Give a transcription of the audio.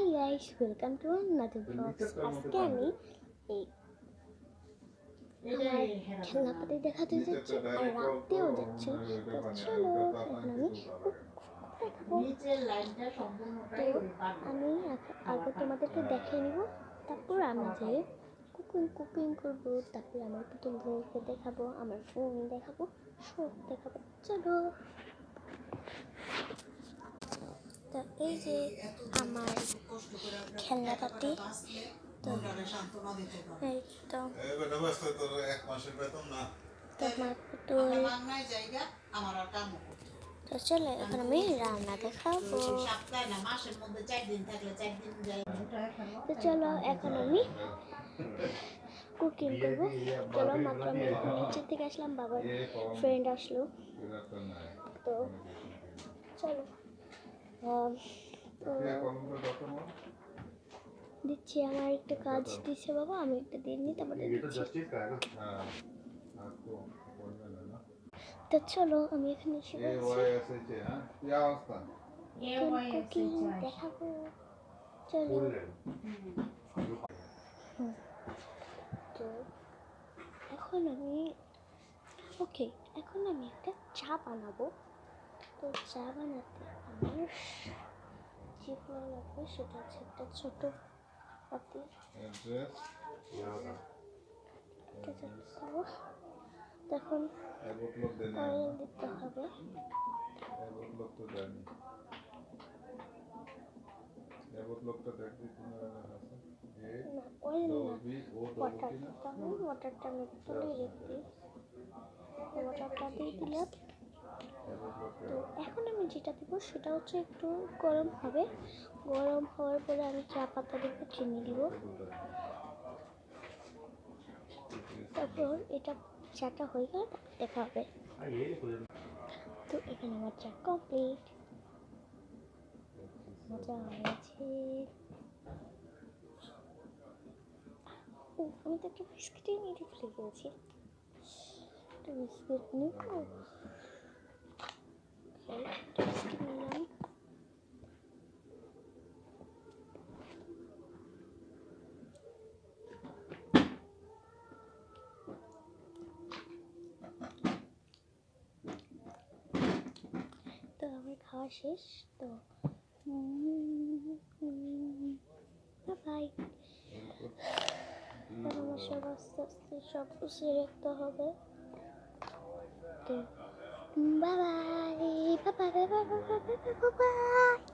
High guys, welcome to another blogs. আজকে আমি এই আমার খেলনাপাতি দেখাতে যাচ্ছি আর রাখতেও যাচ্ছি। তো চলো এখন আমি দেখাবো। তো আমি আগে তোমাদেরকে দেখিয়ে নিব, তারপর আমি যে কুকিং করবো, তারপর আমার পুতুলদেরকে দেখাবো, আমার ফোন দেখাবো, সব দেখাবো। চলো। তো এই যে আমার খেলনাপাতি, তো এই তো তোমার পুতুল। তো চলো এখন আমি রান্না দেখাবো। তো চলো এখন আমি কুকিং করবো। চলো, মাত্র আমি নিচের থেকে আসলাম, বাবার ফ্রেন্ড আসলো। তো চলো দিচ্ছি, আমার একটা কাজ দিচ্ছে বাবা, আমি একটা দিয়ে নিই, তারপরে দিচ্ছি। তো চলো আমি এখানে এসে কুকিং দেখাবো। চলো। তো এখন আমি একটা চা বানাবো। তো চা বানাতে আমার যেগুলো লাগবে সেটা হচ্ছে একটা ছোট পাতি, তখন অয়েল দিতে হবে। ওয়াটারটা আমি তুলে রেখে ওয়াটারটা দিয়ে দিলাম। তো এখন আমি যেটা দেবো সেটা হচ্ছে একটু গরম হবে। গরম হওয়ার পরে আমি চা পাতা দেবো, চিনি দিব, তারপর এটা চাটা হয়ে গেলে দেখা হবে। তো এখানে আমার চা কমপ্লিট। মজা হয়েছে। আমি তো একটা বিস্কিটই নিয়ে ভুলে গেছি। একটা বিস্কিট নিব, বিস্কিট নিলাম। তো আমার খাওয়া শেষ। তো বাই। আমার সব আস্তে আস্তে সব গুছিয়ে রাখতে হবে। তো bye bye bye bye bye bye bye bye.